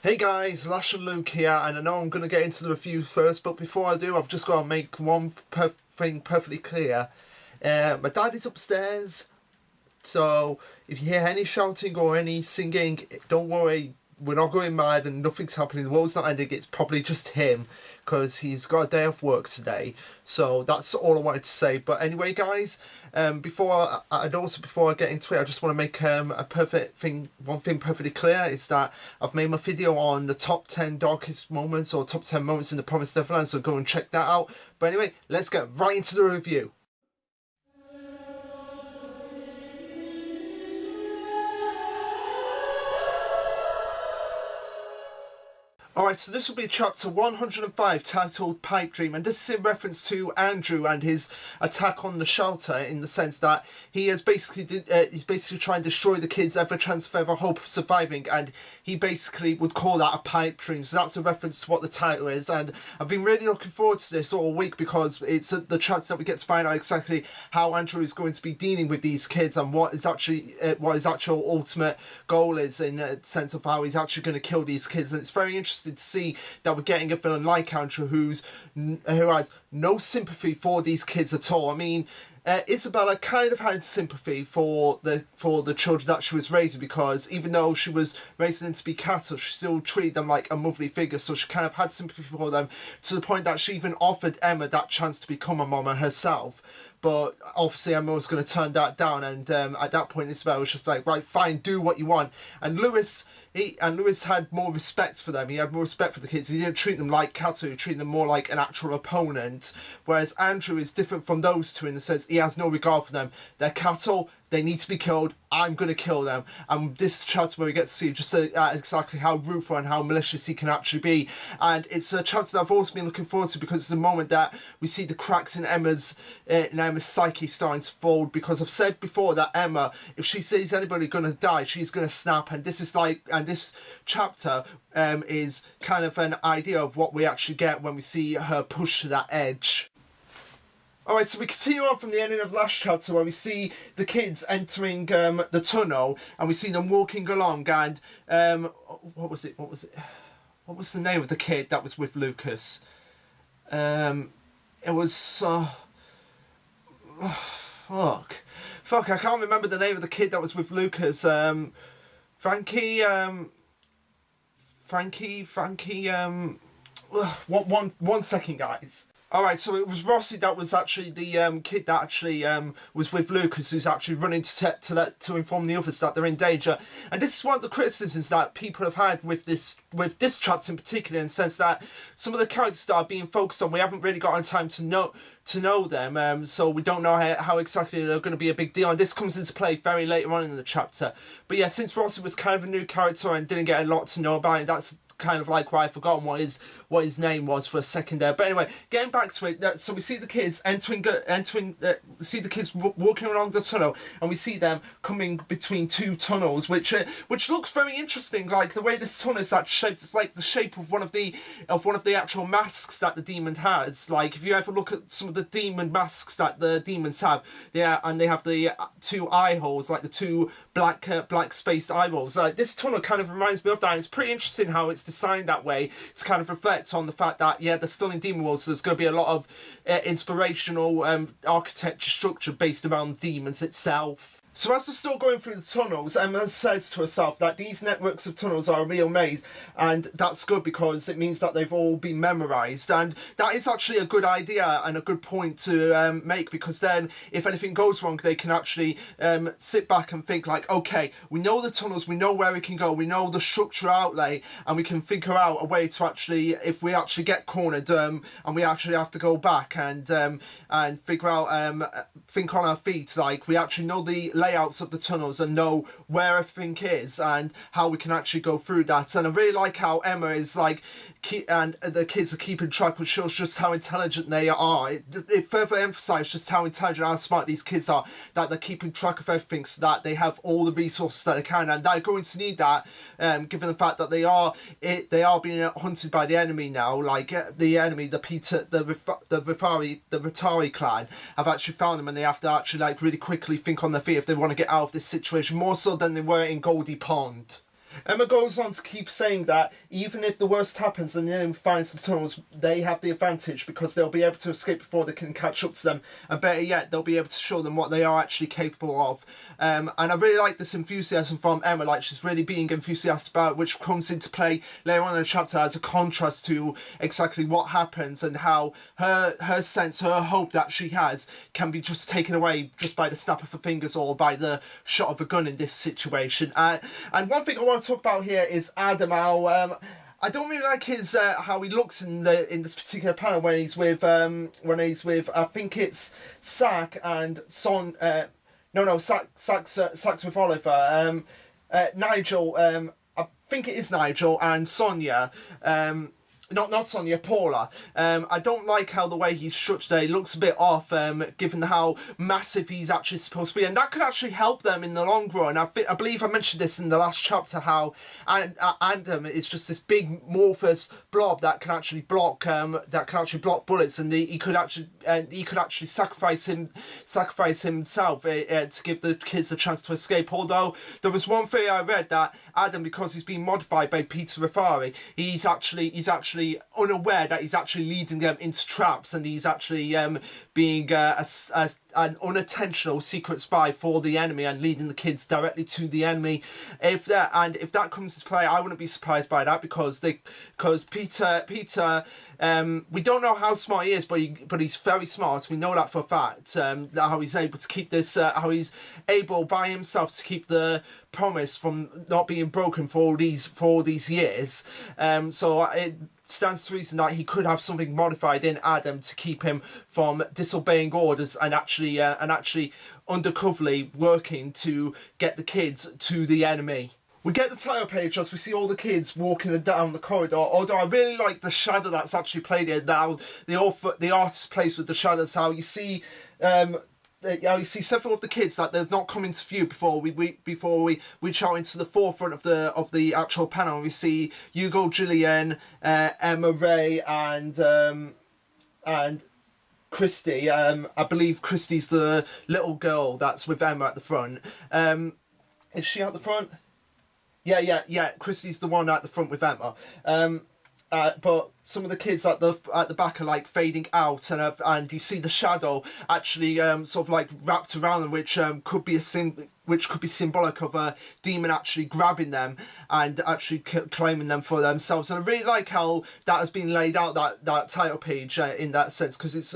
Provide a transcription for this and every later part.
Hey guys, Lash and Luke here, and I know I'm going to get into the review first, but before I do, I've just got to make one thing perfectly clear. My dad is upstairs, so if you hear any shouting or any singing, don't worry, we're not going mad and nothing's happening, the world's not ending, it's probably just him, because he's got a day off work today. So that's all I wanted to say. But anyway guys, before I get into it, I just want to make one thing perfectly clear, is that I've made my video on the top 10 darkest moments, or top 10 moments in the Promised Neverland, so go and check that out. But anyway, let's get right into the review. Alright, so this will be chapter 105, titled Pipe Dream, and this is in reference to Andrew and his attack on the shelter, in the sense that he has he's basically trying to destroy the kids' ever chance of ever hope of surviving, and he basically would call that a pipe dream. So that's a reference to what the title is, and I've been really looking forward to this all week, because it's the chance that we get to find out exactly how Andrew is going to be dealing with these kids, and what his actual ultimate goal is, in the sense of how he's actually going to kill these kids. And it's very interesting to see that we're getting a villain like Andrew who has no sympathy for these kids at all. I mean, Isabella kind of had sympathy for the children that she was raising, because even though she was raising them to be cattle, she still treated them like a motherly figure, so she kind of had sympathy for them, to the point that she even offered Emma that chance to become a mama herself. But obviously Emma was going to turn that down, and at that point Isabella was just like, right, fine, do what you want. And Lewis had more respect for them. He had more respect for the kids. He didn't treat them like cattle, he treated them more like an actual opponent. Whereas Andrew is different from those two, in the sense he has no regard for them. They're cattle, they need to be killed, I'm going to kill them. And this chapter where we get to see just exactly how ruthless and how malicious he can actually be. And it's a chapter that I've also been looking forward to, because it's the moment that we see the cracks in Emma's psyche starting to fold. Because I've said before that Emma, if she sees anybody going to die, she's going to snap. And this chapter is kind of an idea of what we actually get when we see her push to that edge. Alright, so we continue on from the ending of last chapter, where we see the kids entering the tunnel, and we see them walking along, and what was the name of the kid that was with Lucas? It was fuck, I can't remember the name of the kid that was with Lucas. Frankie, one second guys. Alright, so it was Rossi that was actually the kid that actually was with Lucas, who's actually running to inform the others that they're in danger. And this is one of the criticisms that people have had with this chapter in particular, in the sense that some of the characters that are being focused on, we haven't really gotten time to know them, so we don't know how exactly they're going to be a big deal, and this comes into play very later on in the chapter. But yeah, since Rossi was kind of a new character and didn't get a lot to know about it, that's kind of like why I've forgotten what his name was for a second there. But anyway, getting back to it, so we see the kids see the kids walking along the tunnel, and we see them coming between two tunnels, which looks very interesting. Like the way this tunnel is actually shaped, it's like the shape of one of the actual masks that the demon has. Like if you ever look at some of the demon masks that the demons have, yeah, and they have the two eye holes, like the two black spaced eyeballs. Like this tunnel kind of reminds me of that. And it's pretty interesting how it's designed that way to kind of reflect on the fact that, yeah, they're still in demon world, so there's going to be a lot of inspirational architecture structure based around demons itself. So as they're still going through the tunnels, Emma says to herself that these networks of tunnels are a real maze, and that's good because it means that they've all been memorised, and that is actually a good idea and a good point to make, because then if anything goes wrong, they can actually sit back and think like, okay, we know the tunnels, we know where we can go, we know the structure outlay, and we can figure out a way to actually, if we actually get cornered and we actually have to go back and figure out, think on our feet, like we actually know the layouts of the tunnels and know where everything is and how we can actually go through that. And I really like how Emma is like, and the kids are keeping track, which shows just how intelligent they are. It further emphasises just how intelligent and how smart these kids are, that they're keeping track of everything so that they have all the resources that they can, and they're going to need that, given the fact that they are being hunted by the enemy now. Like the enemy, the Vitari clan have actually found them, and they have to actually like really quickly think on their feet if they want to get out of this situation, more so than they were in Goldie Pond. Emma goes on to keep saying that even if the worst happens and the enemy finds the tunnels, they have the advantage because they'll be able to escape before they can catch up to them, and better yet, they'll be able to show them what they are actually capable of. And I really like this enthusiasm from Emma, like she's really being enthusiastic about it, which comes into play later on in the chapter as a contrast to exactly what happens and how her sense, her hope that she has can be just taken away just by the snap of her fingers or by the shot of a gun in this situation. And one thing I want to talk about here is Adam. How I don't really like his how he looks in this particular panel when he's with I think it's Sack and Son. Sack's with Oliver. Nigel. I think it is Nigel and Sonia. Not Sonia, Paula. I don't like how the way he's structured. He looks a bit off, given how massive he's actually supposed to be, and that could actually help them in the long run. I believe I mentioned this in the last chapter, how Adam is just this big amorphous blob that can actually block bullets, and he could actually sacrifice himself to give the kids a chance to escape. Although there was one theory I read that Adam, because he's been modified by Peter Rafari, he's actually unaware that he's actually leading them into traps, and he's actually being an unintentional secret spy for the enemy and leading the kids directly to the enemy. If that comes into play, I wouldn't be surprised by that, because Peter we don't know how smart he is, but he's very smart. We know that for a fact. How he's able to keep this, how he's able by himself to keep the promise from not being broken for all these years. So it stands to reason that he could have something modified in Adam to keep him from disobeying orders and actually undercoverly working to get the kids to the enemy. We get the title page as we see all the kids walking down the corridor, although I really like the shadow that's actually played here now. The artist plays with the shadows, how you see several of the kids that they're not coming to view before we reach out into the forefront of the actual panel. We see Hugo, Gillian, Emma, Ray, and Christy. I believe Christy's the little girl that's with Emma at the front. Is she at the front? Yeah. Christy's the one at the front with Emma. But some of the kids at the back are like fading out, and you see the shadow actually sort of like wrapped around them, which could be symbolic of a demon actually grabbing them and actually claiming them for themselves. And I really like how that has been laid out, that title page in that sense, because it's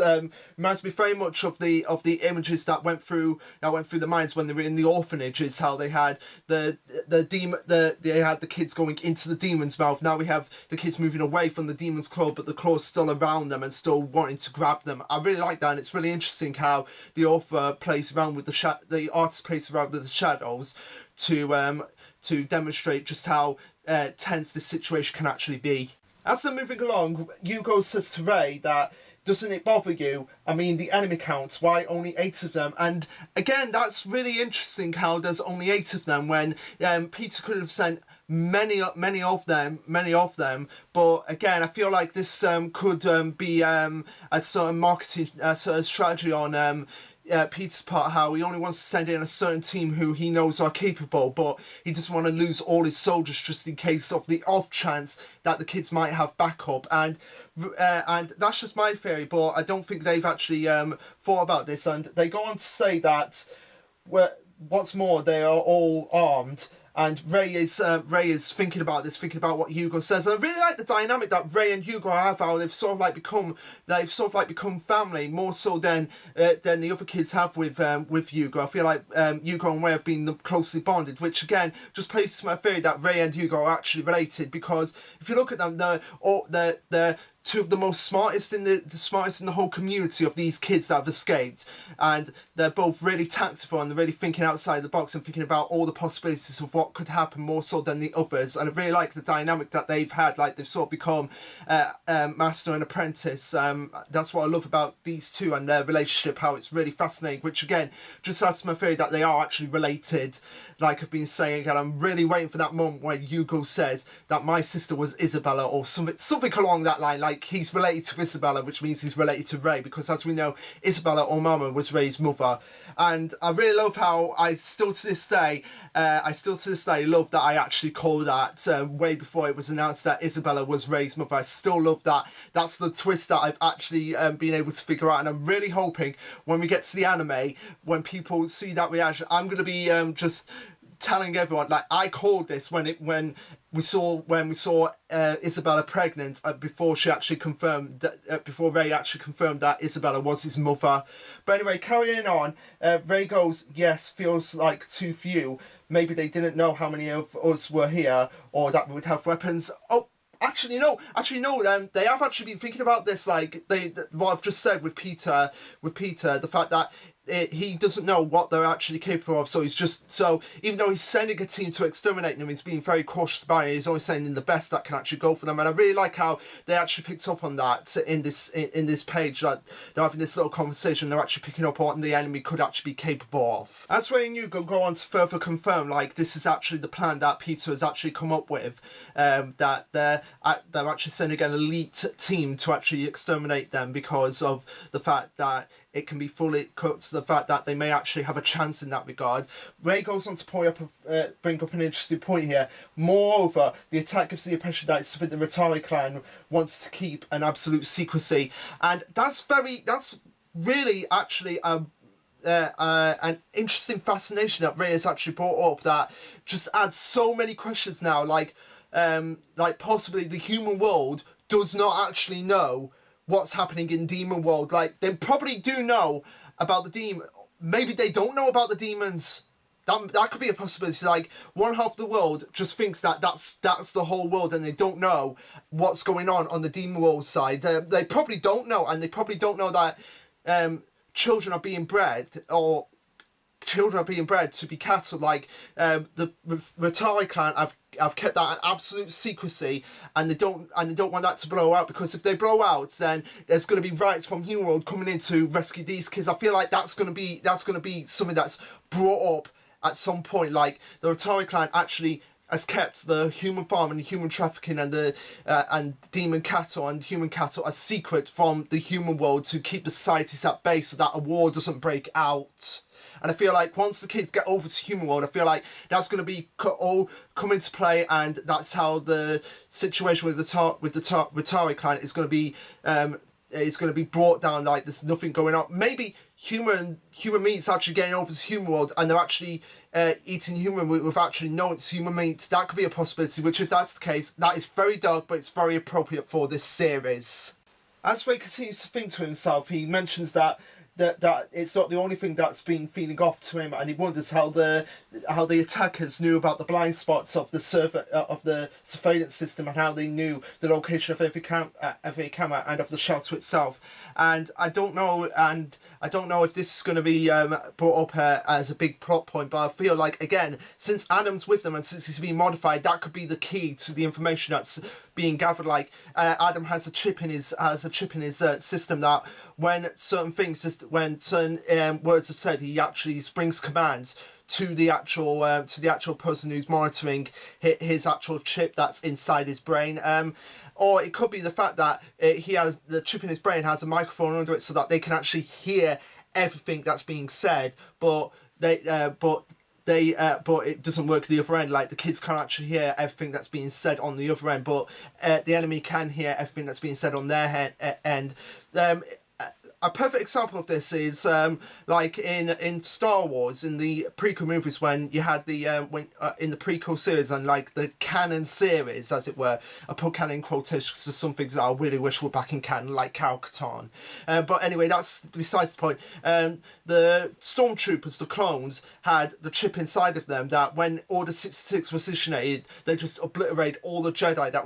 reminds me very much of the images that went through the minds when they were in the orphanages, how they had they had the kids going into the demon's mouth. Now we have the kids moving away from the demon's claw, but the claw's still around them and still wanting to grab them. I really like that, and it's really interesting how the author plays around with the artist plays around with the shadows to demonstrate just how tense this situation can actually be. As they're moving along, Hugo says to Ray that, "Doesn't it bother you? I mean, the enemy counts, why only 8 of them?" And again, that's really interesting how there's only 8 of them when Peter could have sent many of them. But again, I feel like this could be a sort of marketing sort of strategy on Peter's part, how he only wants to send in a certain team who he knows are capable, but he doesn't want to lose all his soldiers just in case of the off chance that the kids might have backup. And that's just my theory, but I don't think they've actually thought about this. And they go on to say that what's more, they are all armed. And Ray is thinking about this, thinking about what Hugo says. And I really like the dynamic that Ray and Hugo have, how they've sort of like become family, more so than the other kids have with Hugo. I feel like Hugo and Ray have been closely bonded, which again just places to my theory that Ray and Hugo are actually related, because if you look at them, they're two of the smartest in the whole community of these kids that have escaped, and they're both really tactful and they're really thinking outside the box and thinking about all the possibilities of what could happen more so than the others. And I really like the dynamic that they've had, like they've sort of become master and apprentice. That's what I love about these two and their relationship, how it's really fascinating, which again just adds to my theory that they are actually related, like I've been saying. And I'm really waiting for that moment where Hugo says that my sister was Isabella, or something along that line. Like like he's related to Isabella, which means he's related to Ray, because as we know, Isabella or Mama was Ray's mother. And I really love how I still to this day love that I actually called that way before it was announced that Isabella was Ray's mother. I still love that. That's the twist that I've actually been able to figure out, and I'm really hoping when we get to the anime, when people see that reaction, I'm going to be just telling everyone, like, I called this when we saw Isabella pregnant, before she actually confirmed that, before Ray actually confirmed that Isabella was his mother. But anyway, carrying on, Ray goes, yes, feels like too few. Maybe they didn't know how many of us were here, or that we would have weapons. Oh, actually no. They have actually been thinking about this, like what I've just said with Peter, the fact that he doesn't know what they're actually capable of, so even though he's sending a team to exterminate them, he's being very cautious about it. He's always sending the best that can actually go for them, and I really like how they actually picked up on that in this page, that they're having this little conversation. They're actually picking up on what the enemy could actually be capable of. As Ray and Hugo go on to further confirm, like, this is actually the plan that Peter has actually come up with, that they're actually sending an elite team to actually exterminate them, because of the fact that it can be fully cut to the fact that they may actually have a chance in that regard. Ray goes on to bring up an interesting point here. Moreover, the attack gives the impression that it's something the Ratari clan wants to keep an absolute secrecy, and that's really actually an interesting fascination that Ray has actually brought up, that just adds so many questions now, like possibly the human world does not actually know what's happening in demon world. Like, they probably do know about the demon. Maybe they don't know about the demons. That could be a possibility. Like, one half of the world just thinks that that's the whole world, and they don't know what's going on the demon world side. They probably don't know, and they probably don't know that children are being bred to be cattle. Like, the Ratari clan have kept that an absolute secrecy, and they don't want that to blow out, because if they blow out, then there's going to be riots from Human World coming in to rescue these kids. I feel like that's going to be something that's brought up at some point. Like, the Ratari clan actually has kept the human farm and human trafficking and the demon cattle and human cattle a secret from the human world, to keep the societies at bay so that a war doesn't break out. And I feel like once the kids get over to human world, I feel like that's going to be all come into play, and that's how the situation with the Ratari clan is going to be brought down. Like, there's nothing going on. Maybe human meat's actually getting over to human world, and they're actually eating human meat with actually knowing it's human meat. That could be a possibility, which, if that's the case, that is very dark, but it's very appropriate for this series. As Ray continues to think to himself, he mentions that it's not the only thing that's been feeding off to him, and he wonders how the attackers knew about the blind spots of the surveillance system, and how they knew the location of every camera and of the shelter itself. And I don't know if this is going to be brought up as a big plot point, but I feel like, again, since Adam's with them and since he's been modified, that could be the key to the information that's being gathered. Like, Adam has a chip in his system that when certain words are said, he actually springs commands to the actual person who's monitoring his actual chip that's inside his brain. Or it could be the fact that the chip in his brain has a microphone under it, so that they can actually hear everything that's being said, but it doesn't work at the other end. Like, the kids can't actually hear everything that's being said on the other end, but the enemy can hear everything that's being said on their end. A perfect example of this is like in Star Wars, in the prequel movies, when you had in the prequel series and like the canon series, as it were. I put canon in quotations because there's some things that I really wish were back in canon, like Cal Katarn. But anyway, that's besides the point. The stormtroopers, the clones, had the chip inside of them that when Order 66 was initiated, they just obliterated all the Jedi that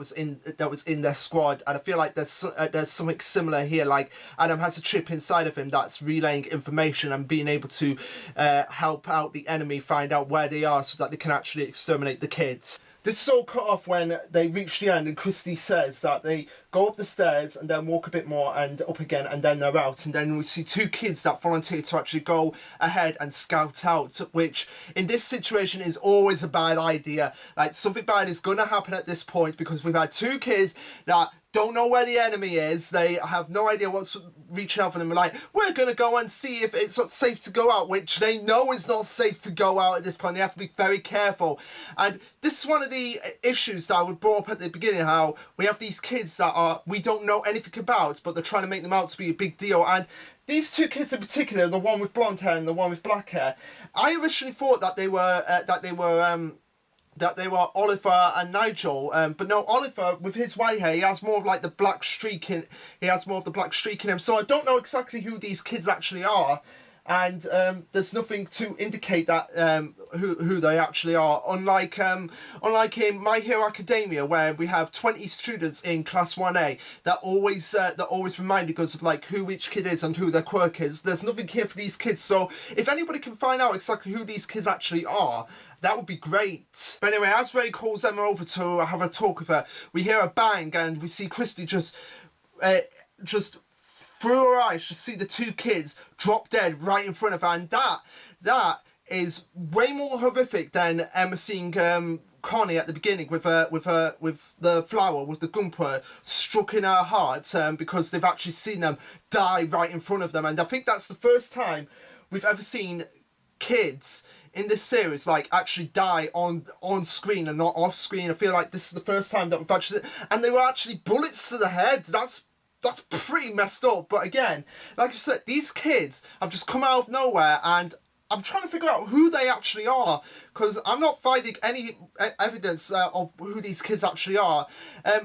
was in their squad. And I feel like there's something similar here. Like, Adam has a chip inside of him that's relaying information and being able to help out the enemy find out where they are, so that they can actually exterminate the kids. This is all cut off when they reach the end, and Christy says that they go up the stairs and then walk a bit more and up again, and then they're out. And then we see two kids that volunteer to actually go ahead and scout out, which in this situation is always a bad idea. Like, something bad is going to happen at this point, because we've had two kids that don't know where the enemy is. They have no idea what's reaching out for them. Like, we're going to go and see if it's not safe to go out, which they know is not safe to go out at this point. They have to be very careful. And this is one of the issues that I would brought up at the beginning, how we have these kids that we don't know anything about, but they're trying to make them out to be a big deal. And these two kids in particular, the one with blonde hair and the one with black hair, I originally thought that they were Oliver and Nigel, but no, Oliver with his white hair, he has more of like the black streak in. He has more of the black streak in him. So I don't know exactly who these kids actually are, and there's nothing to indicate that who they actually are. Unlike in My Hero Academia, where we have 20 students in Class 1A that always reminding us of like who each kid is and who their quirk is. There's nothing here for these kids. So if anybody can find out exactly who these kids actually are, that would be great. But anyway, as Ray calls Emma over to have a talk with her, we hear a bang and we see Christy just through her eyes, just see the two kids drop dead right in front of her, and that is way more horrific than Emma seeing Connie at the beginning with the flower, with the gunpowder struck in her heart, because they've actually seen them die right in front of them. And I think that's the first time we've ever seen kids in this series like actually die on screen and not off screen. I feel like this is the first time that we've actually, and they were actually bullets to the head. That's pretty messed up. But again, like I said, these kids have just come out of nowhere, and I'm trying to figure out who they actually are, because I'm not finding any evidence of who these kids actually are.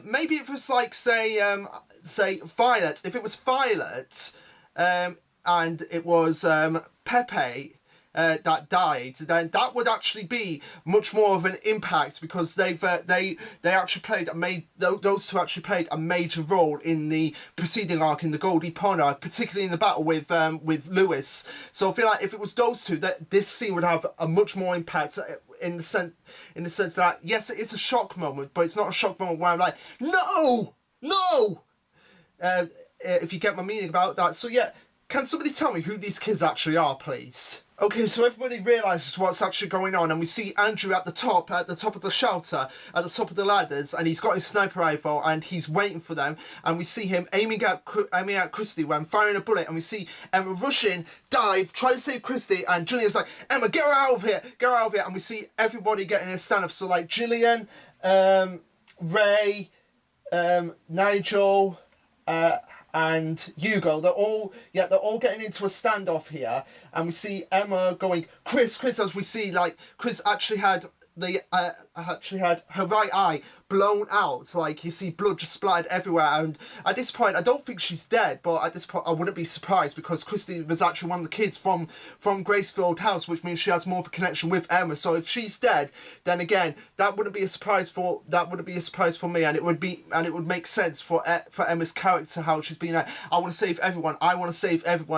Maybe if it was like, say Violet. If it was Violet, and it was Pepe that died, then that would actually be much more of an impact, because they actually those two actually played a major role in the preceding arc, in the Goldie Pond arc, particularly in the battle with Lewis. So I feel like if it was those two, that this scene would have a much more impact, in the sense that yes, it is a shock moment, but it's not a shock moment where I'm like, no, if you get my meaning about that. So yeah, can somebody tell me who these kids actually are, please? Okay, so everybody realises what's actually going on, and we see Andrew at the top of the shelter, at the top of the ladders, and he's got his sniper rifle, and he's waiting for them, and we see him aiming at Christy when firing a bullet, and we see Emma rush in, dive, try to save Christy, and Gillian's like, Emma, get her out of here, and we see everybody getting a stand-up. So like Gillian, Ray, Nigel, and Hugo, they're all getting into a standoff here, and we see Emma going, Chris, as we see like Chris actually had her right eye blown out, like you see blood just splattered everywhere, and at this point I don't think she's dead, but at this point I wouldn't be surprised, because Christy was actually one of the kids from Gracefield House, which means she has more of a connection with Emma. So if she's dead, then again that wouldn't be a surprise for me, and it would make sense for Emma's character, how she's been like, I want to save everyone,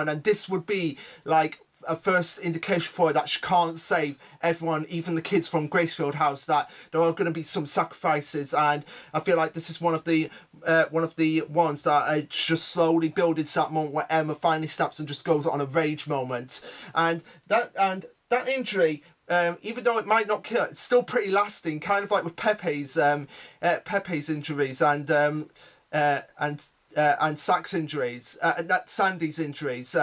and this would be like a first indication for her that she can't save everyone, even the kids from Gracefield House, that there are going to be some sacrifices. And I feel like this is one of the ones that just slowly build into that moment where Emma finally snaps and just goes on a rage moment. And that injury, even though it might not kill, it's still pretty lasting, kind of like with Pepe's injuries and Sack's injuries, Sandy's injuries.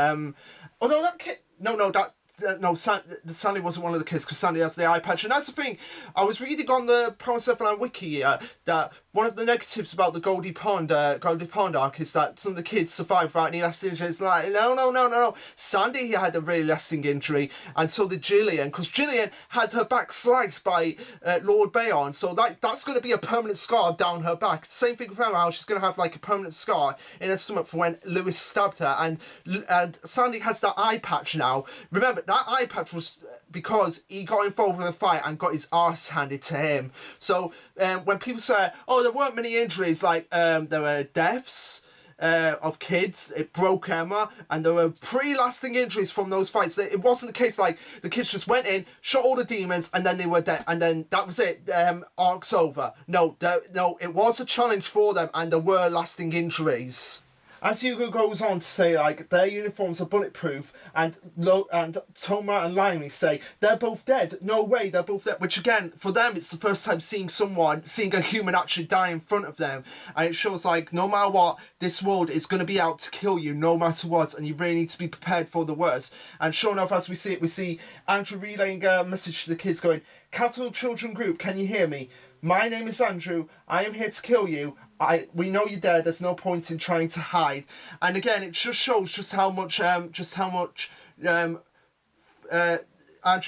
Sandy wasn't one of the kids, because Sandy has the eye patch. And that's the thing, I was reading on the Promise Neverland wiki that one of the negatives about the Goldie Pond arc is that some of the kids survived without any lasting injuries. Like, no. Sandy had a really lasting injury, and so did Gillian, because Gillian had her back sliced by Lord Bayon, so that's going to be a permanent scar down her back. Same thing with Emma, how she's going to have like a permanent scar in her stomach for when Lewis stabbed her, and Sandy has that eye patch now. Remember, that eye patch was because he got involved in a fight and got his arse handed to him. So when people say, oh, there weren't many injuries, like there were deaths of kids, it broke Emma, and there were pretty lasting injuries from those fights. It wasn't the case like the kids just went in, shot all the demons, and then they were dead, and then that was it, arc's over. No, it was a challenge for them, and there were lasting injuries. As Hugo goes on to say, like, their uniforms are bulletproof, and Toma and Limey say, they're both dead. No way, they're both dead. Which, again, for them, it's the first time seeing a human actually die in front of them. And it shows, like, no matter what, this world is going to be out to kill you, no matter what, and you really need to be prepared for the worst. And sure enough, as we see it, we see Andrew relaying a message to the kids going, Capital Children Group, can you hear me? My name is Andrew. I am here to kill you. We know you're there. There's no point in trying to hide. And again, it just shows just how much Andrew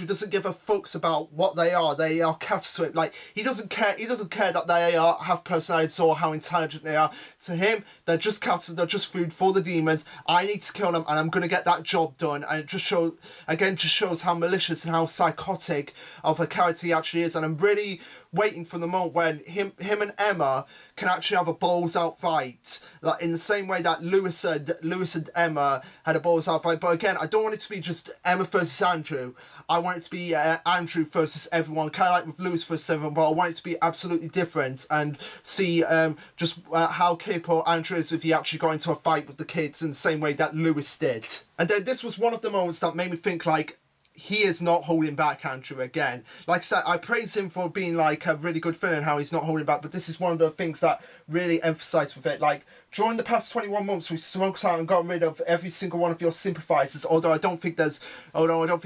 doesn't give a fucks about what they are. They are cattle to him. Like, he doesn't care that they have personalities or how intelligent they are. To him, they're just cattle. They're just food for the demons. I need to kill them, and I'm gonna get that job done. And it just shows how malicious and how psychotic of a character he actually is. And I'm really waiting for the moment when him and Emma can actually have a balls out fight, like in the same way that Lewis and Emma had a balls out fight. But again, I don't want it to be just Emma versus Andrew. I want it to be Andrew versus everyone, kind of like with Lewis versus everyone, but I want it to be absolutely different and see how capable Andrew is if he actually got into a fight with the kids in the same way that Lewis did. And then this was one of the moments that made me think, like, he is not holding back, Andrew, again. Like I said, I praise him for being like a really good villain and how he's not holding back, but this is one of the things that really emphasised with it. Like, during the past 21 months, we've smoked out and gotten rid of every single one of your sympathisers, although I don't think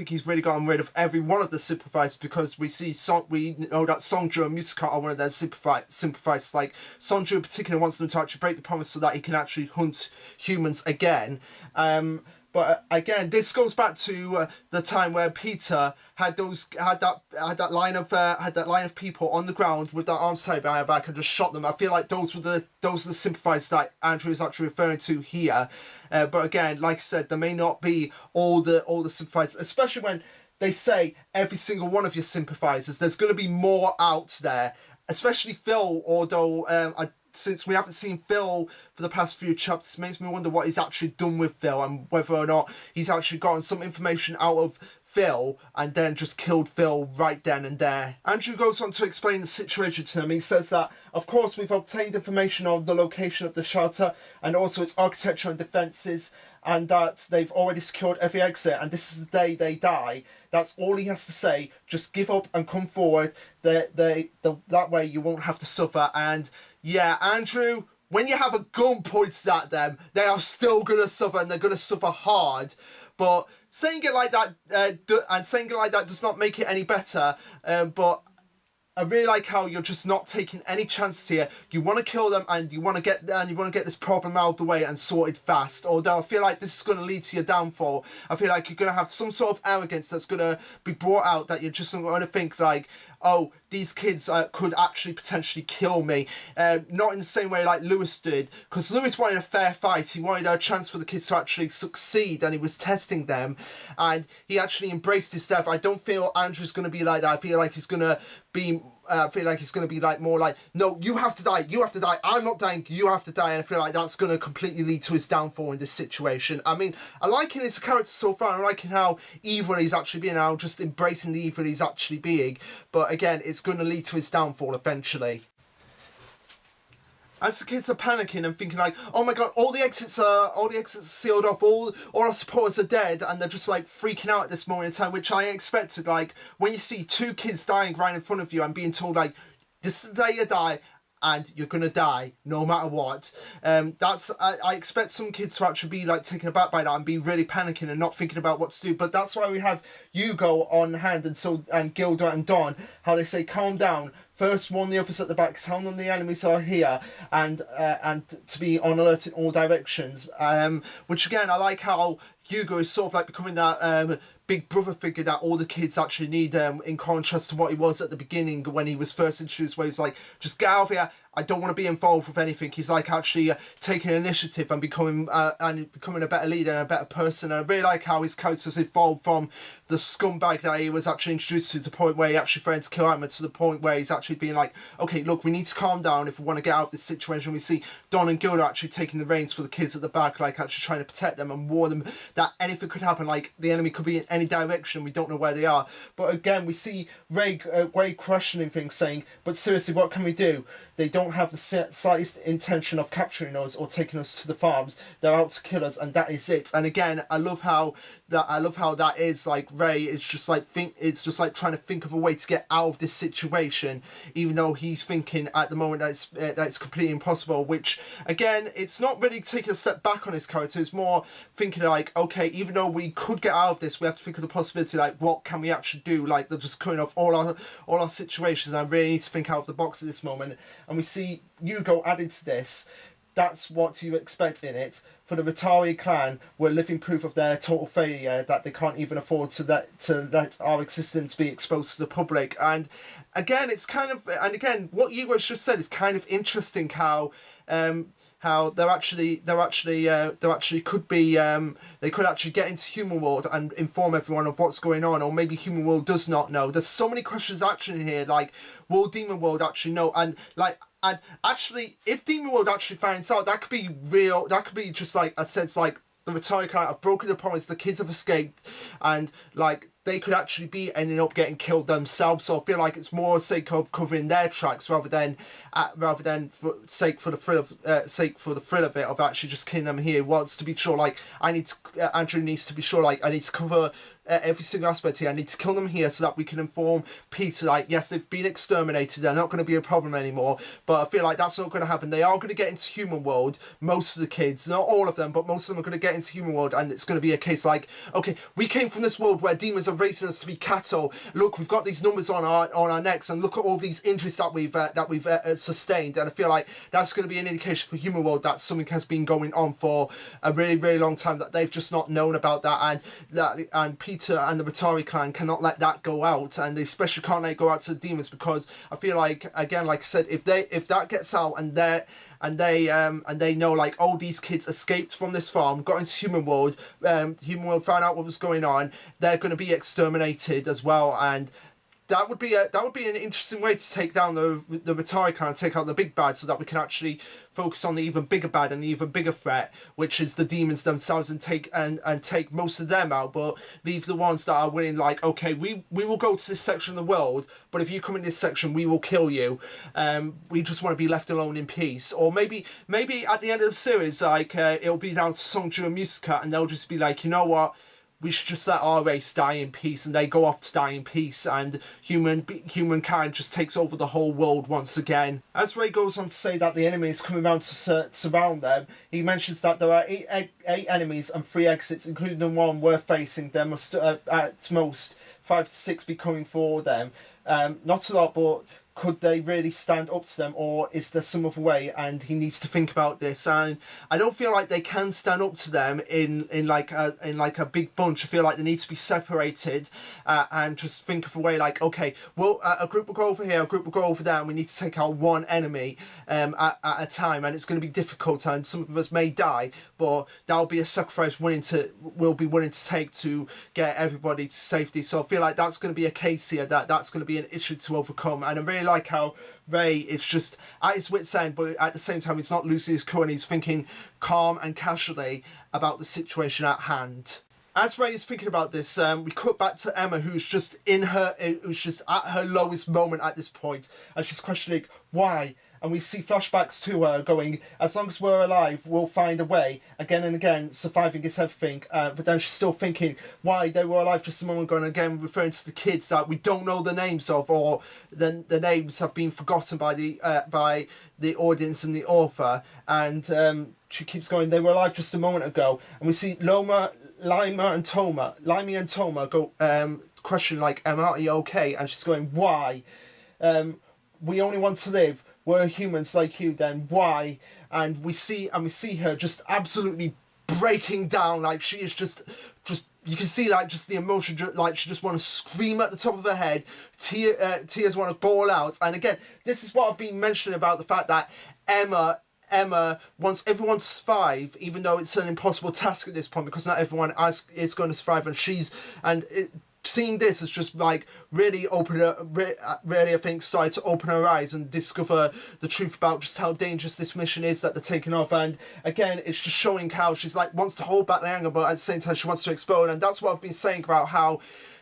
he's really gotten rid of every one of the sympathisers, because we know that Songju and Musica are one of their sympathisers. Like, Songju in particular wants them to actually break the promise so that he can actually hunt humans again. But again, this goes back to the time where Peter had that line of people on the ground with their arms tied behind their back and just shot them. I feel like those are the sympathisers that Andrew is actually referring to here. But again, like I said, there may not be all the sympathisers, especially when they say every single one of your sympathisers. There's going to be more out there, especially Phil. Although since we haven't seen Phil for the past few chapters, it makes me wonder what he's actually done with Phil and whether or not he's actually gotten some information out of Phil and then just killed Phil right then and there. Andrew goes on to explain the situation to them. He says that, of course, we've obtained information on the location of the shelter and also its architecture and defences, and that they've already secured every exit, and this is the day they die. That's all he has to say. Just give up and come forward. That way you won't have to suffer. And yeah, Andrew, when you have a gun pointed at them, they are still going to suffer, and they're going to suffer hard. But saying it like that does not make it any better. But I really like how you're just not taking any chances here. You want to kill them, and you want to get this problem out of the way and sorted fast. Although I feel like this is going to lead to your downfall. I feel like you're going to have some sort of arrogance that's going to be brought out, that you're just going to think like, oh, these kids could actually potentially kill me. Not in the same way like Lewis did, because Lewis wanted a fair fight. He wanted a chance for the kids to actually succeed, and he was testing them, and he actually embraced his death. I don't feel Andrew's going to be like that. I feel like he's going to be like more like, no, you have to die, I'm not dying, you have to die. And I feel like that's going to completely lead to his downfall in this situation. I mean, I like his character so far. I'm liking how evil he's actually being, how just embracing the evil he's actually being. But again, it's going to lead to his downfall eventually. As the kids are panicking and thinking like, oh my god, all the exits are sealed off, all our supporters are dead, and they're just like freaking out at this moment in time, which I expected. Like, when you see two kids dying right in front of you and being told like, this is the day you die, and you're gonna die no matter what. I expect some kids to actually be like taken aback by that and be really panicking and not thinking about what to do. But that's why we have Hugo on hand and Gilda and Don, how they say calm down. First warn the others at the back, tell them the enemies are here, and to be on alert in all directions. Which again, I like how Hugo is sort of like becoming that big brother figure that all the kids actually need, in contrast to what he was at the beginning when he was first introduced, where he's like, just get out of here, I don't want to be involved with anything. He's like actually taking initiative and becoming a better leader and a better person. And I really like how his character's evolved from the scumbag that he was actually introduced to the point where he actually threatened to kill Emma, to the point where he's actually being like, okay, look, we need to calm down if we want to get out of this situation. We see Don and Gilda actually taking the reins for the kids at the back, like actually trying to protect them and warn them that anything could happen, like the enemy could be in any direction, we don't know where they are. But again, we see Ray questioning things, saying, but seriously, what can we do? they don't have the slightest intention of capturing us or taking us to the farms. They're out to kill us, and that is it. And again, I love how that is like Ray. It's just like trying to think of a way to get out of this situation, even though he's thinking at the moment that it's completely impossible. Which again, it's not really taking a step back on his character. It's more thinking like, okay, even though we could get out of this, we have to think of the possibility like, what can we actually do? Like, they're just cutting off all our situations. And I really need to think out of the box at this moment. And we see Hugo added to this. That's what you expect in it. For the Ratari clan, we're living proof of their total failure, that they can't even afford to let our existence be exposed to the public. And again, it's kind of, and again, what Hugo's just said is kind of interesting. How they could actually get into Human World and inform everyone of what's going on, or maybe Human World does not know. There's so many questions actually in here, like, will Demon World actually know? And actually, if Demon World actually finds out, that could be real. That could be just like a sense like the Ratari clan have broken the promise, the kids have escaped, and like they could actually be ending up getting killed themselves. So I feel like it's more sake of covering their tracks rather than for the thrill of it, of actually just killing them here. Wants to be sure, like Andrew needs to be sure, like I need to cover every single aspect here. I need to kill them here so that we can inform Peter, like, yes, they've been exterminated, they're not going to be a problem anymore. But I feel like that's not going to happen. They are going to get into Human World, most of the kids, not all of them, but most of them are going to get into Human World, and it's going to be a case like, okay, we came from this world where demons are raising us to be cattle. Look, we've got these numbers on our necks, and look at all these injuries that we've sustained. And I feel like that's going to be an indication for Human World that something has been going on for a really, really long time, that they've just not known about that, and Peter and the Ratari clan cannot let that go out, and they especially can't let it go out to the demons, because I feel like, again, like I said, if that gets out and they know, like, oh, these kids escaped from this farm, got into Human World, Human World found out what was going on, they're going to be exterminated as well. And that would be an interesting way to take down the Ratari clan, take out the big bad, so that we can actually focus on the even bigger bad and the even bigger threat, which is the demons themselves, and take most of them out, but leave the ones that are willing, like, okay, we will go to this section of the world, but if you come in this section, we will kill you. We just want to be left alone in peace. Or maybe at the end of the series, like, it'll be down to Songju and Musica, and they'll just be like, you know what, we should just let our race die in peace, and they go off to die in peace, and humankind just takes over the whole world once again. As Ray goes on to say that the enemy is coming around to surround them, he mentions that there are eight enemies and 3 exits, including the one we're facing. There must at most 5 to 6 be coming for them. Not a lot, but could they really stand up to them, or is there some other way? And he needs to think about this, and I don't feel like they can stand up to them in like a big bunch. I feel like they need to be separated, and just think of a way, like, okay, well, a group will go over here, a group will go over there, and we need to take out one enemy at a time, and it's going to be difficult, and some of us may die, but that'll be a sacrifice we'll be willing to take to get everybody to safety. So I feel like that's going to be a case here, that's going to be an issue to overcome. And I really like how Ray is just at his wit's end, but at the same time he's not losing his cool, and he's thinking calm and casually about the situation at hand. As Ray is thinking about this, we cut back to Emma, who's just at her lowest moment at this point, and she's questioning why. And we see flashbacks to her going, as long as we're alive, we'll find a way. Again and again, surviving is everything. But then she's still thinking why they were alive just a moment ago, and again referring to the kids that we don't know the names of, or the names have been forgotten by the audience and the author. And she keeps going, they were alive just a moment ago. And we see Lima and Toma go question, like, Emma, are you okay? And she's going, why? We only want to live. We're humans like you, then why? And we see her just absolutely breaking down, like she is just you can see, like, just the emotion, like she just want to scream at the top of her head. Tears want to bawl out. And again, this is what I've been mentioning about the fact that Emma wants everyone to survive, even though it's an impossible task at this point, because not everyone is going to survive, and seeing this has just, like, really I think started to open her eyes and discover the truth about just how dangerous this mission is that they're taking off. And again, it's just showing how she's, like, wants to hold back the anger, but at the same time she wants to explode. And that's what I've been saying about how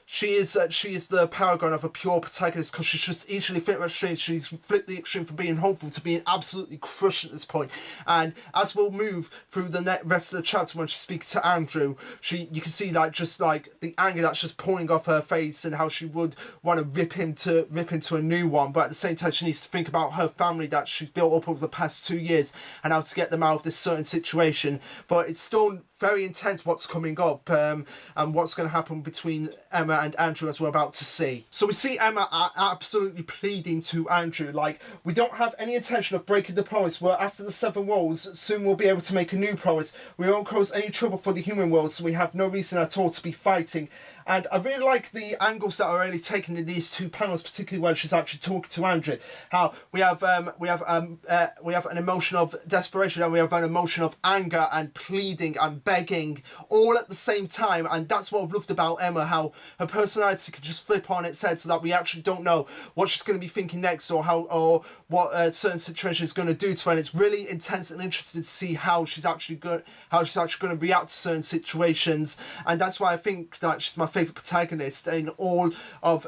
she is the paragon of a pure protagonist, because she's just easily flipped extreme. She's flipped the extreme from being hopeful to being absolutely crushed at this point. And as we'll move through the rest of the chapter, when she speaks to Andrew, you can see like just like the anger that's just pouring off her face, and how she would want to rip into a new one, but at the same time she needs to think about her family that she's built up over the past 2 years and how to get them out of this certain situation. But it's still very intense what's coming up, and what's going to happen between Emma and Andrew, as we're about to see. So we see Emma absolutely pleading to Andrew, like, we don't have any intention of breaking the promise. We're after the 7 worlds. Soon we'll be able to make a new promise. We won't cause any trouble for the human world, so we have no reason at all to be fighting. And I really like the angles that are really taken in these 2 panels, particularly when she's actually talking to Andrew. How we have an emotion of desperation, and we have an emotion of anger and pleading and begging, all at the same time. And that's what I've loved about Emma, how her personality can just flip on its head, so that we actually don't know what she's going to be thinking next, or what a certain situation is going to do to her. And it's really intense and interesting to see how she's actually going to react to certain situations. And that's why I think that she's my favourite protagonist in all of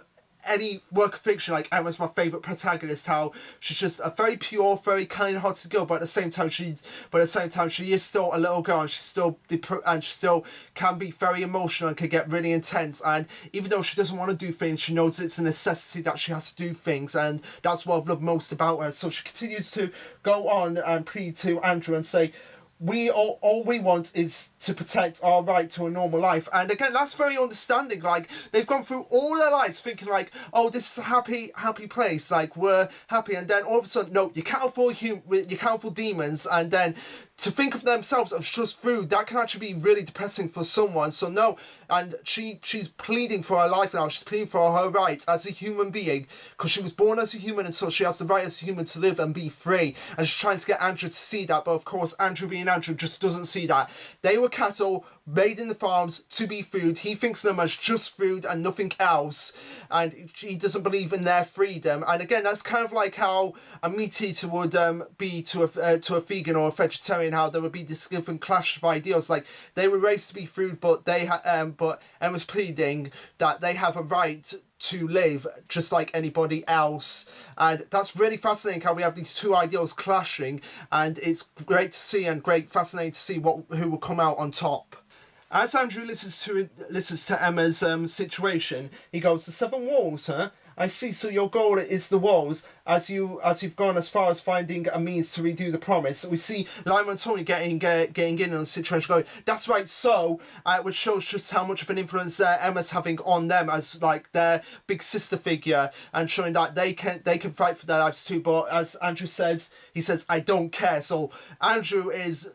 any work of fiction. Like, Emma's my favourite protagonist. How she's just a very pure, very kind-hearted girl, but at the same time she is still a little girl, and she still can be very emotional and can get really intense. And even though she doesn't want to do things, she knows it's a necessity that she has to do things, and that's what I've loved most about her. So she continues to go on and plead to Andrew and say, all we want is to protect our right to a normal life. And again, that's very understanding. Like, they've gone through all their lives thinking like, oh, this is a happy place, like, we're happy, and then all of a sudden, no, you can't afford demons, and then to think of themselves as just food, that can actually be really depressing for someone. So no, and she's pleading for her life now. She's pleading for her rights as a human being, because she was born as a human, and so she has the right as a human to live and be free. And she's trying to get Andrew to see that, but of course Andrew, being Andrew, just doesn't see that. They were cattle made in the farms to be food. He thinks of them as just food and nothing else, and he doesn't believe in their freedom. And again, that's kind of like how a meat eater would be to a vegan or a vegetarian, how there would be this different clash of ideals. Like, they were raised to be food, but but Emma's pleading that they have a right to live just like anybody else. And that's really fascinating how we have these 2 ideals clashing, and it's great to see, and fascinating to see who will come out on top. As Andrew listens to Emma's situation, he goes, "The 7 walls, huh? I see, so your goal is the walls, as you've gone as far as finding a means to redo the promise." We see Lima and Tony getting in on the situation, going, "That's right," so which shows just how much of an influence Emma's having on them as like their big sister figure, and showing that they can fight for their lives too. But as Andrew says, he says, "I don't care." So Andrew is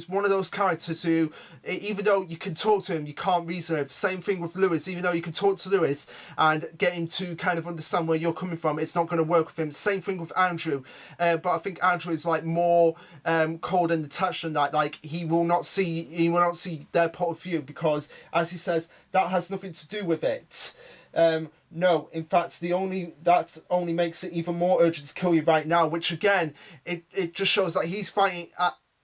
one of those characters who, even though you can talk to him, you can't reason with. Same thing with Lewis. Even though you can talk to Lewis and get him to kind of understand where you're coming from, it's not going to work with him. Same thing with Andrew. But I think Andrew is like more cold and detached than that. Like, he will not see their point of view, because, as he says, that has nothing to do with it. No, in fact, that only makes it even more urgent to kill you right now. Which again, it just shows that he's fighting.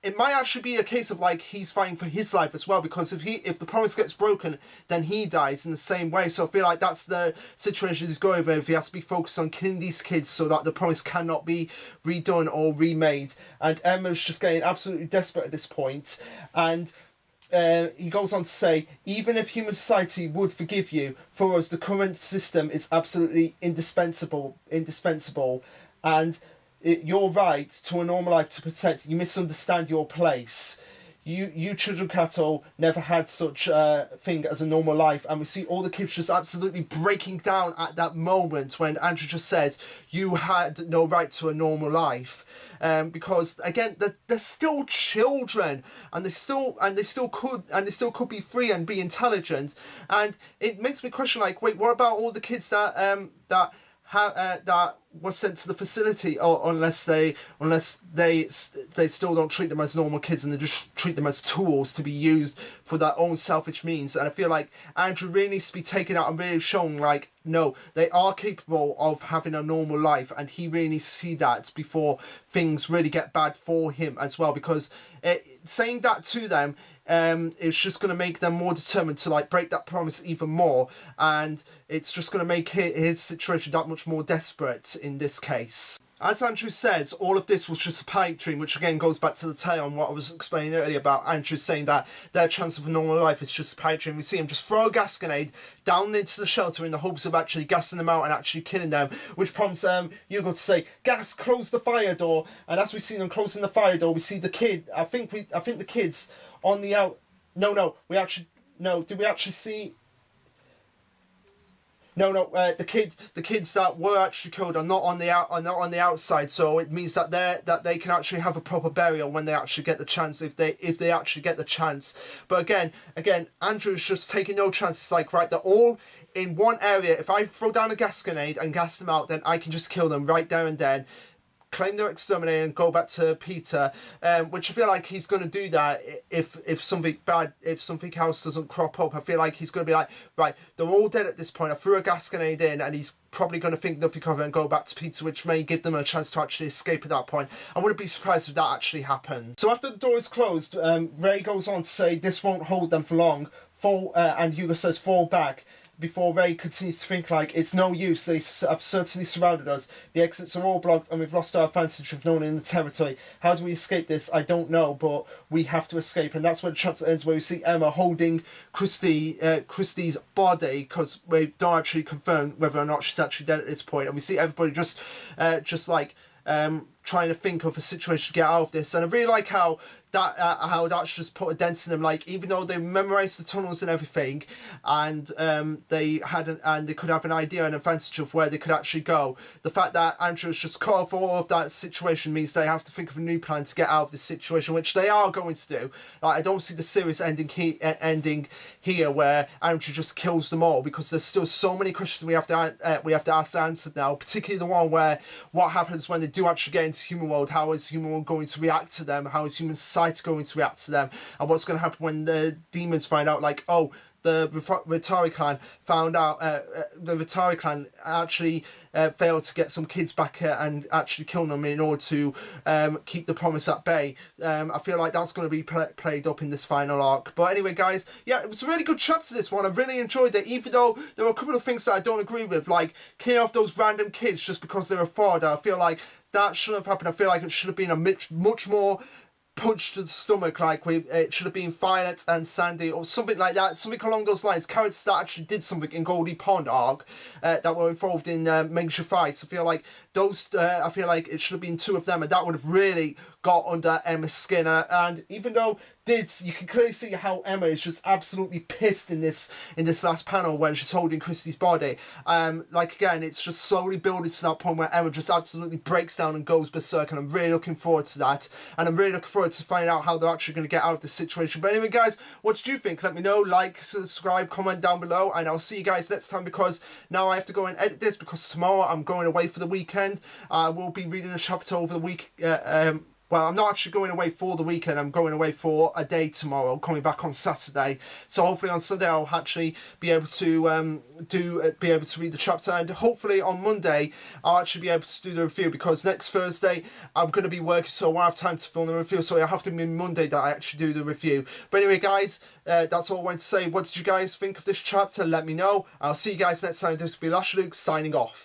It might actually be a case of like he's fighting for his life as well, because if the promise gets broken, then he dies in the same way. So I feel like that's the situation he's going over. If he has to be focused on killing these kids so that the promise cannot be redone or remade. And Emma's just getting absolutely desperate at this point. And he goes on to say, "Even if human society would forgive you, for us the current system is absolutely indispensable, and your right to a normal life to protect. You misunderstand your place. You children cattle never had such a thing as a normal life." And we see all the kids just absolutely breaking down at that moment when Andrew just said, "You had no right to a normal life," because again, they're still children, and they still could be free and be intelligent. And it makes me question, like, wait, what about all the kids that were sent to the facility, or unless they still don't treat them as normal kids and they just treat them as tools to be used for their own selfish means. And I feel like Andrew really needs to be taken out and really shown, like, no, they are capable of having a normal life, and he really needs to see that before things really get bad for him as well, because saying that to them, it's just going to make them more determined to like break that promise even more, and it's just going to make his situation that much more desperate in this case. As Andrew says, all of this was just a pipe dream, which again goes back to the tale on what I was explaining earlier about Andrew saying that their chance of a normal life is just a pipe dream. We see him just throw a gas grenade down into the shelter in the hopes of actually gassing them out and actually killing them, which prompts Hugo to say, "Gas, close the fire door." And as we see them closing the fire door, we see the kid. I think the kids on the out. No, we actually no. Did we actually see? No, the kids that were actually killed are not on the outside, so it means that they can actually have a proper burial when they actually get the chance, if they actually get the chance. But again, Andrew's just taking no chances. Like, right, they're all in one area. If I throw down a gas grenade and gas them out, then I can just kill them right there and then, claim they're exterminated and go back to Peter, which I feel like he's going to do that if something else doesn't crop up. I feel like he's going to be like, right, they're all dead at this point, I threw a gas grenade in, and he's probably going to think nothing of it and go back to Peter, which may give them a chance to actually escape at that point. I wouldn't be surprised if that actually happened. So after the door is closed, Ray goes on to say this won't hold them for long, and Hugo says fall back, before Ray continues to think like, it's no use, they have certainly surrounded us, the exits are all blocked and we've lost our advantage of knowing in the territory. How do we escape this? I don't know, but we have to escape. And that's where the chapter ends, where we see Emma holding Christie's body, because we don't actually confirm whether or not she's actually dead at this point, and we see everybody just like trying to think of a situation to get out of this. And I really like how that's just put a dent in them. Like, even though they memorized the tunnels and everything, and they could have an idea and advantage of where they could actually go, the fact that Andrew's just cut off all of that situation means they have to think of a new plan to get out of this situation, which they are going to do. Like, I don't see the series ending here where Andrew just kills them all, because there's still so many questions we have to ask answered now, particularly the one where what happens when they do actually get into human world. How is human world going to react to them? How is human society going to react to them? And what's going to happen when the demons find out, like, oh, the Ratari clan found out, the Ratari clan actually failed to get some kids back and actually kill them in order to keep the promise at bay. I feel like that's going to be played up in this final arc. But anyway, guys, yeah, it was a really good chapter, this one. I really enjoyed it, even though there were a couple of things that I don't agree with, like killing off those random kids just because they're a fraud. I feel like that shouldn't have happened. I feel like it should have been a much more punch to the stomach, like it should have been Violet and Sandy or something like that, something along those lines. Characters that actually did something in Goldie Pond arc that were involved in major fights. I feel like it should have been two of them, and that would have really got under Emma's skin. And even though you can clearly see how Emma is just absolutely pissed in this last panel when she's holding Christie's body. Like, again, it's just slowly building to that point where Emma just absolutely breaks down and goes berserk, and I'm really looking forward to that, and I'm really looking forward to find out how they're actually going to get out of this situation. But anyway, guys, what did you think? Let me know. Like, subscribe, comment down below, and I'll see you guys next time, because now I have to go and edit this, because tomorrow I'm going away for the weekend. I will be reading a chapter over the week. Well, I'm not actually going away for the weekend. I'm going away for a day tomorrow, coming back on Saturday. So hopefully on Sunday I'll actually be able to read the chapter, and hopefully on Monday I'll actually be able to do the review, because next Thursday I'm going to be working, so I won't have time to film the review. So it'll have to be Monday that I actually do the review. But anyway, guys, that's all I wanted to say. What did you guys think of this chapter? Let me know. I'll see you guys next time. This will be Luke signing off.